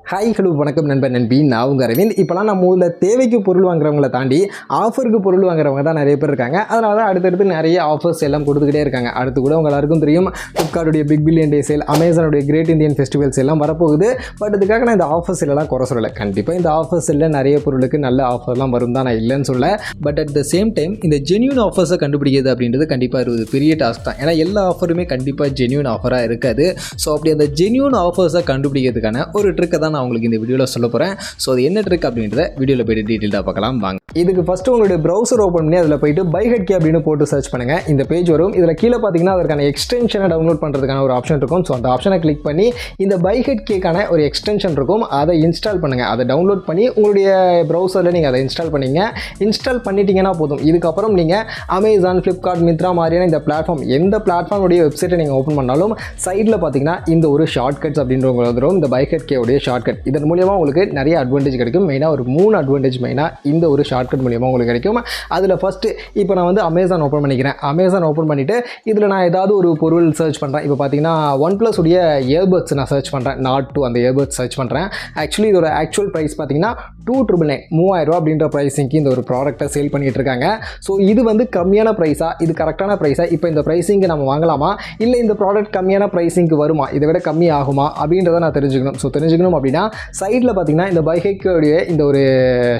Hi hello வணக்கம் நண்பன் நண்பி நான் உங்கள் அரவிந்த். இப்போலாம் நம்ம ஊரில் தேவைக்கு பொருள் வாங்குறவங்களை தாண்டி ஆஃபருக்கு பொருள் வாங்குறவங்க தான் நிறைய பேர் இருக்காங்க. அதனால தான் அடுத்தடுத்து நிறைய ஆஃபர்ஸ் எல்லாம் கொடுத்துக்கிட்டே இருக்காங்க. அடுத்து கூட உங்கள் எல்லாருக்கும் தெரியும், ஃப்ளிப்கார்ட்டுடைய பிக் பில்லியன் டே சேல், அமேசானுடைய கிரேட் இந்தியன் ஃபெஸ்டிவல்ஸ் எல்லாம் வரப்போகுது. பட் இதுக்காக நான் இந்த ஆஃபர்ஸ் எல்லாம் குறை சொல்லலை. கண்டிப்பாக இந்த ஆஃபர்ஸ் எல்லாம் நிறைய பொருளுக்கு நல்ல ஆஃபர்லாம் வரும் தான், நான் இல்லைன்னு சொல்ல. But at the same time இந்த ஜென்யூன் ஆஃபர்ஸை கண்டுபிடிக்கிறது அப்படின்றது கண்டிப்பாக ஒரு பெரிய டாஸ்க் தான். ஏன்னா எல்லா ஆஃபருமே கண்டிப்பாக ஜென்யூன் ஆஃபராக இருக்காது. ஸோ அப்படி அந்த ஜென்யூன் ஆஃபர்ஸை கண்டுபிடிக்கிறதுக்கான ஒரு ட்ரிக்கை தான் நான் உங்களுக்கு இந்த வீடியோவில் சொல்ல போகிறேன். ஸோ அது என்ன ட்ரிக் அப்படின்றத வீடியோவில் போய்ட்டு டீட்டெயிலாக பார்க்கலாம் வாங்க. இதுக்கு ஃபஸ்ட்டு உங்களுடைய ப்ரௌசர் ஓப்பன் பண்ணி அதில் போய்ட்டு பைஹெட்கே அப்படின்னு போட்டு சர்ச் பண்ணுங்கள். இந்த பேஜ் வரும். இதில் கீழே பார்த்தீங்கன்னா அதற்கான எக்ஸ்டென்ஷனை டவுன்லோட் பண்ணுறதுக்கான ஒரு ஆப்ஷன் இருக்கும். ஸோ அந்த ஆப்ஷனை கிளிக் பண்ணி இந்த பைஹெட்கேக்கான ஒரு எக்ஸ்டென்ஷன் இருக்கும், அதை இன்ஸ்டால் பண்ணுங்கள். அதை டவுன்லோட் பண்ணி உங்களுடைய ப்ரௌசரில் நீங்கள் அதை இன்ஸ்டால் பண்ணிங்க. இன்ஸ்டால் பண்ணிட்டீங்கன்னா போதும். இதுக்கப்புறம் நீங்கள் அமேசான், ஃப்ளிப்கார்ட், மித்ரா மாதிரியான இந்த பிளாட்ஃபார்ம், எந்த பிளாட்ஃபார்முடைய வெப்சைட்டை நீங்கள் ஓப்பன் பண்ணாலும் சைடில் பார்த்தீங்கன்னா இந்த ஒரு ஷார்ட்கட்ஸ் அப்படின்றவங்க வந்துடும். இந்த பைஹெட்கேவுடைய ஷார்ட்கட், இதன் மூலியமாக உங்களுக்கு நிறைய அட்வான்டேஜ் கிடைக்கும். மெயினாக ஒரு 3 அட்வான்டேஜ் மெயினாக இந்த ஒரு ஷார்ட்கட் மூலியமாக உங்களுக்கு கிடைக்கும். அதில் ஃபஸ்ட்டு இப்போ நான் வந்து அமேசான் ஓப்பன் பண்ணிக்கிறேன். அமேசான் ஓப்பன் பண்ணிவிட்டு இதில் நான் ஏதாவது ஒரு பொருள் சர்ச் பண்ணுறேன். இப்போ பார்த்தீங்கன்னா OnePlus உடைய இயர்பட்ஸ் நான் சர்ச் பண்ணுறேன். நாட் 2 அந்த இயர்பட்ஸ் சர்ச் பண்ணுறேன். ஆக்சுவலி இதோட ஆக்சுவல் ப்ரைஸ் பார்த்தீங்கன்னா 2,999 3000 அப்படின்ற ப்ரைஸிங்க்கு இந்த ஒரு ப்ராடக்ட்டை சேல் பண்ணிகிட்டு இருக்காங்க. ஸோ இது வந்து கம்மியான ப்ரைஸா, இது கரெக்டான ப்ரைஸா, இப்போ இந்த ப்ரைஸிங்கு நம்ம வாங்கலாமா, இல்லை இந்த ப்ராடக்ட் கம்மியான ப்ரைஸிங்க்கு வருமா, இதை விட கம்மி ஆகுமா அப்படின்றத நான் தெரிஞ்சுக்கணும். ஸோ தெரிஞ்சுக்கணும் அப்படின்னா சைடில் பார்த்தீங்கன்னா இந்த பைஹெட்கேவுடைய இந்த ஒரு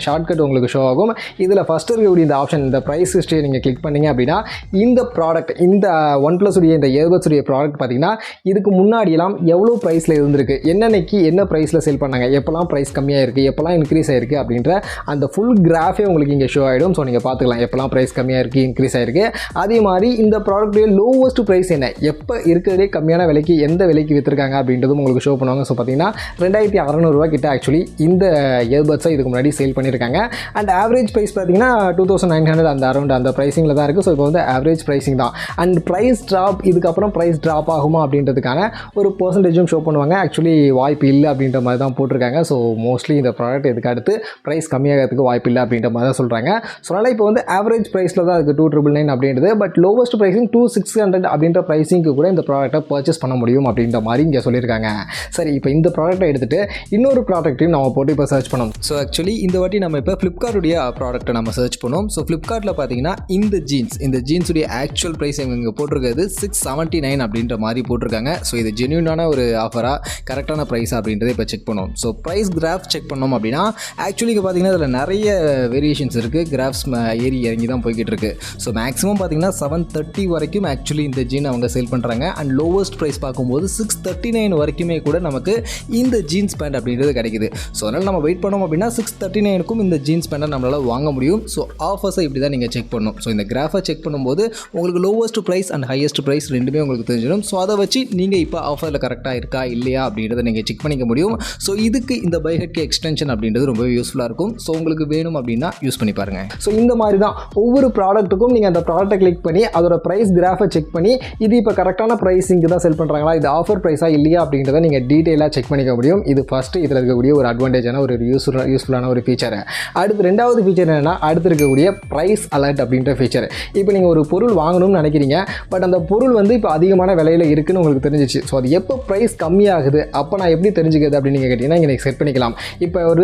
ஷார்ட்கட் உங்களுக்கு ஷோ ஆகும். இதில் ஃபஸ்ட்டு இருக்கக்கூடிய இந்த ஆப்ஷன், இந்த ப்ரைஸ் ஹிஸ்ட்ரியை நீங்கள் கிளிக் பண்ணிங்க அப்படின்னா இந்த ப்ராடக்ட், இந்த OnePlus உடைய இந்த இயர்பட்ஸ் உடைய ப்ராடக்ட் பார்த்தீங்கன்னா இதுக்கு முன்னாடியெல்லாம் எவ்வளோ ப்ரைஸில் இருந்திருக்கு, என்னன்னைக்கு என்ன ப்ரைஸில் சேல் பண்ணாங்க, எப்போல்லாம் ப்ரைஸ் கம்மியாக இருக்குது, எப்போல்லாம் இன்க்ரீஸ் ஆகிருக்கு அப்படின்ற அந்த ஃபுல் கிராஃபே உங்களுக்கு இங்கே ஷோ ஆகிடும். ஸோ நீங்கள் பார்த்துக்கலாம் எப்போல்லாம் ப்ரைஸ் கம்மியாக இருக்குது, இன்க்ரீஸ் ஆகிருக்கு. அதே மாதிரி இந்த ப்ராடக்ட்டுடைய லோவஸ்ட் ப்ரைஸ் என்ன, எப்போ இருக்கிறதே கம்மியான விலைக்கு எந்த விலைக்கு விற்றுருக்காங்க அப்படின்றதும் உங்களுக்கு ஷோ பண்ணுவாங்க. ஸோ பார்த்தீங்கன்னா 2600 கிட்ட ஆக்சுவலி இந்த இயர்பட்ஸை இதுக்கு முன்னாடி சேல் பண்ணியிருக்காங்க. அண்ட் ஆவரேஜ் ப்ரைஸ் பார்த்தீங்கன்னா 2900 அந்த அரௌண்ட் அந்த ப்ரைஸிங்கில் தான் இருக்குது. ஸோ இப்போ வந்து ஆவரேஜ் ப்ரைஸிங் தான். அண்ட் ப்ரைஸ் ட்ராப், இதுக்கப்புறம் ப்ரைஸ் ட்ராப் ஆகுமா அப்படின்றதுக்கான ஒரு பர்சன்டேஜும் ஷோ பண்ணுவாங்க. ஆக்சுவலி வாய்ப்பு இல்லை அப்படின்ற மாதிரி தான் போட்டிருக்காங்க. ஸோ மோஸ்ட்லி இந்த ப்ராடக்ட் இதுக்கு அடுத்து ப்ரைஸ் கம்மியாகிறதுக்கு வாய்ப்பு இல்லை அப்படின்ற மாதிரி தான் சொல்கிறாங்க. ஸோ அதனால் இப்போ வந்து ஆவரேஜ் ப்ரைஸில் தான் இருக்குது 2,999 அப்படின்றது. பட் லோவஸ்ட் ப்ரைஸிங் 2,600 அப்படின்ற ப்ரைஸிங்க்கு கூட இந்த ப்ராடக்ட்டை பர்ச்சேஸ் பண்ண முடியும் அப்படின்ற மாதிரி இங்கே சொல்லியிருக்காங்க. சரி, இப்போ இந்த ப்ராடக்ட்டை எடுத்துகிட்டு இன்னொரு ப்ராடக்ட்டையும் நம்ம போட்டு இப்போ சர்ச் பண்ணோம். ஸோ ஆக்சுவலி இந்த வாட்டி நம்ம இப்போ ஃப்ளிப்கார்ட்டுடைய ப்ராடக்ட்டை நம்ம சர்ச் பண்ணோம். ஸோ ஃப்ளிப்கார்ட்டில் பார்த்தீங்கன்னா இந்த ஜீன்ஸுடைய ஆக்சுவல் ப்ரைஸ் இங்கே போட்டிருக்கிறது 679 அப்படின்ற மாதிரி போட்டிருக்காங்க. ஸோ இது ஜென்யூனான ஒரு ஆஃபராக, கரெக்டான ப்ரைஸ் அப்படின்றத இப்போ செக் பண்ணோம். ஸோ ப்ரைஸ் கிராஃப் செக் பண்ணோம் அப்படின்னா ஆக்சுவலி இங்கே பார்த்தீங்கன்னா இதில் நிறைய வேரியேஷன்ஸ் இருக்குது. கிராஃப்ஸ் ஏறி இறங்கி தான் போய்கிட்டு இருக்கு. ஸோ மேக்ஸிமம் பார்த்தீங்கன்னா 730 வரைக்கும் ஆக்சுவலி இந்த ஜீன் அவங்க சேல் பண்ணுறாங்க. அண்ட் லோவஸ்ட் ப்ரைஸ் பார்க்கும்போது 639 வரைக்குமே கூட நமக்கு இந்த ஜீன்ஸ் பேண்ட் அப்படின்றது கிடைக்குது. ஸோ அதனால் நம்ம வெயிட் பண்ணோம் அப்படின்னா 639க்கும் இந்த ஜீன்ஸ் பேண்டை நம்மளால் வாங்க முடியும். ஸோ ஆஃபர்ஸை இப்படி தான் நீங்கள் செக் பண்ணணும். ஸோ இந்த கிராஃபை செக் பண்ணும்போது உங்களுக்கு lowest price and highest price ரெண்டுமே உங்களுக்கு தெரிஞ்சிடும். ஸோ அதை வச்சு நீங்கள் இப்போ ஆஃபரில் கரெக்டாக இருக்கா இல்லையா அப்படின்றத நீங்கள் செக் பண்ணிக்க முடியும். ஸோ இதுக்கு இந்த பைஹெட்கே எக்ஸ்டென்ஷன் அப்படின்றது ரொம்பவே யூஸ்ஃபுல்லாக இருக்கும். ஸோ உங்களுக்கு வேணும் அப்படின்னா யூஸ் பண்ணி பாருங்கள். ஸோ இந்த மாதிரி தான் ஒவ்வொரு ப்ராடக்ட்டுக்கும் நீங்கள் அந்த ப்ராடக்ட்டை கிளிக் பண்ணி அதோட ப்ரைஸ் கிராஃபை செக் பண்ணி இது இப்போ கரெக்டான ப்ரைஸிங்கு தான் செல் பண்ணுறாங்களா, இது ஆஃபர் ப்ரைஸாக இல்லையா அப்படின்றத நீங்கள் டீட்டெயிலாக செக் பண்ணிக்க முடியும். இது ஃபஸ்ட்டு இதில் இருக்கக்கூடிய ஒரு அட்வான்டேஜான ஒரு யூஸ்ஃபுல்லான ஒரு ஃபீச்சர். அடுத்து ரெண்டாவது ஃபீச்சர் என்னென்னா, அடுத்து இருக்கக்கூடிய ப்ரைஸ் அலர்ட் அப்படின்ற ஃபீச்சர். இப்போ நீங்கள் ஒரு பொருள் வாங்கணும்னு நினைக்கிறீங்க, பட் அந்த பொருள் வந்து இப்போ அதிகமான விலையில் இருக்குன்னு உங்களுக்கு தெரிஞ்சிச்சு. ஸோ அது எப்போ ப்ரைஸ் கம்மியாகுது, அப்போ நான் எப்படி தெரிஞ்சுக்கிறது அப்படின்னு நீங்கள் கேட்டிங்கன்னா இங்கே செட் பண்ணிக்கலாம். இப்போ ஒரு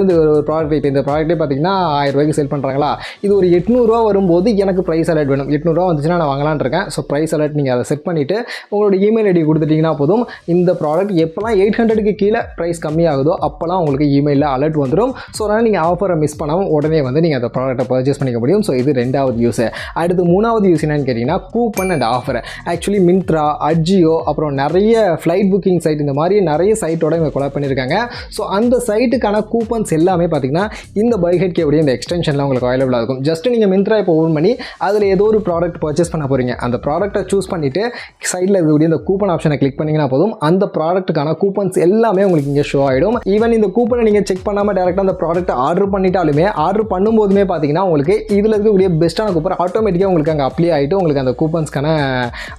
ப்ராடக்ட், இப்போ இந்த ப்ராடக்ட்டே பார்த்தீங்கன்னா 1000 ரூபாய்க்கு சேல் பண்ணுறாங்களா, இது ஒரு 800 வரும்போது எனக்கு ப்ரைஸ் அலர்ட் வேணும். 800 வந்துச்சுன்னா நான் வாங்கலான்னு இருக்கேன். ஸோ ப்ரைஸ் அலர்ட் நீங்கள் அதை செட் பண்ணிவிட்டு உங்களோட இமெயில் ஐடி கொடுத்துட்டிங்கன்னா போதும். இந்த ப்ராடக்ட் எப்போல்லாம் 800க்கு கீழே ப்ரைஸ் கம்மியாகுதோ அப்போல்லாம் உங்களுக்கு இமெயிலில் அலர்ட் வந்துடும். ஸோ அதனால் நீங்கள் ஆஃபரை மிஸ் பண்ணாமல் உடனே வந்து நீங்கள் அந்த ப்ராடக்ட்டை பர்ச்சேஸ் பண்ணிக்க முடியும். ஸோ இது ரெண்டாவது யூஸ். அடுத்து மூணாவது யூஸ் என்னன்னு கேட்டிங்கன்னா coupon and offer. Actually Myntra, Ajio, அப்புறம் நிறைய ஃப்ளைட் புக்கிங் சைட், இந்த மாதிரி நிறைய சைட்டோட இவங்க கொலாப் பண்ணியிருக்காங்க. ஸோ அந்த சைட்டுக்கான கூப்பன்ஸ் எல்லாமே பார்த்தீங்கன்னா இந்த பைஹெட்கேவுடைய இந்த எக்ஸ்டென்ஷனில் உங்களுக்கு அவைலபிளாக இருக்கும். ஜஸ்ட் நீங்கள் மிந்த்ரா இப்போ ஓப்பன் பண்ணி அதில் ஏதோ ஒரு ப்ராடக்ட் பர்ச்சேஸ் பண்ண போகிறீங்க. அந்த ப்ராடக்ட்டை சூஸ் பண்ணிவிட்டு சைடில் இருக்கக்கூடிய இந்த கூப்பன் ஆப்ஷனை கிளிக் பண்ணிங்கன்னா போதும், அந்த ப்ராடக்ட்டுக்கான கூப்பன்ஸ் எல்லாமே உங்களுக்கு இங்கே ஷோ ஆகிடும். ஈவன் இந்த கூப்பனை நீங்கள் செக் பண்ணாமல் டேரெக்டாக அந்த ப்ராடக்ட்டை ஆர்டர் பண்ணிட்டாலுமே, ஆர்டர் பண்ணும்போதுமே பார்த்தீங்கன்னா உங்களுக்கு இதில் இருக்கக்கூடிய பெஸ்ட்டான கூப்பன் ஆட்டோமேட்டிக்காக உங்களுக்கு அங்கே அப்ளை ஆகிட்டு உங்களுக்கு அந்த கூப்பன்ஸ்க்கான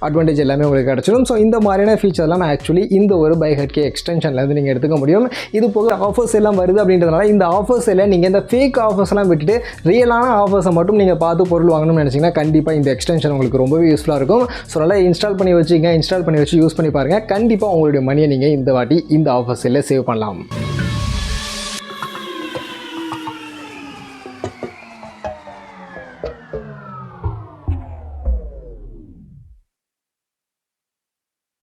அட்வான்டேஜ் எல்லாமே உங்களுக்கு கிடச்சிடும். ஸோ இந்த மாதிரியான ஃபீச்சர்லாம் நான் ஆக்சுவலி இந்த ஒரு பைஹெட்கே எக்ஸ்டென்ஷன்லேருந்து நீங்கள் எடுத்துக்க முடியும். இது போக ஆஃபர்ஸ் எல்லாம் வருது அப்படின்றதுனால இந்த ஆஃபர்ஸ் எல்லாம் நீங்கள் இந்த ஃபேக் ஆஃபர்ஸ்லாம் விட்டுட்டு ரியலான ஆஃபர்ஸை மட்டும் நீங்கள் பார்த்து பொருள் வாங்கணும்னு நினச்சிங்கன்னா கண்டிப்பாக இந்த எக்ஸ்டென்ஷன் உங்களுக்கு ரொம்பவே யூஸ்ஃபுல்லாக இருக்கும். ஸோ நல்லா இன்ஸ்டால் பண்ணி வச்சு யூஸ் பண்ணி பாருங்கள். கண்டிப்பாக உங்களுடைய மணியை நீங்கள் இந்த வாட்டி இந்த ஆஃபர்ஸ் எல்லாம் சேவ் பண்ணலாம்.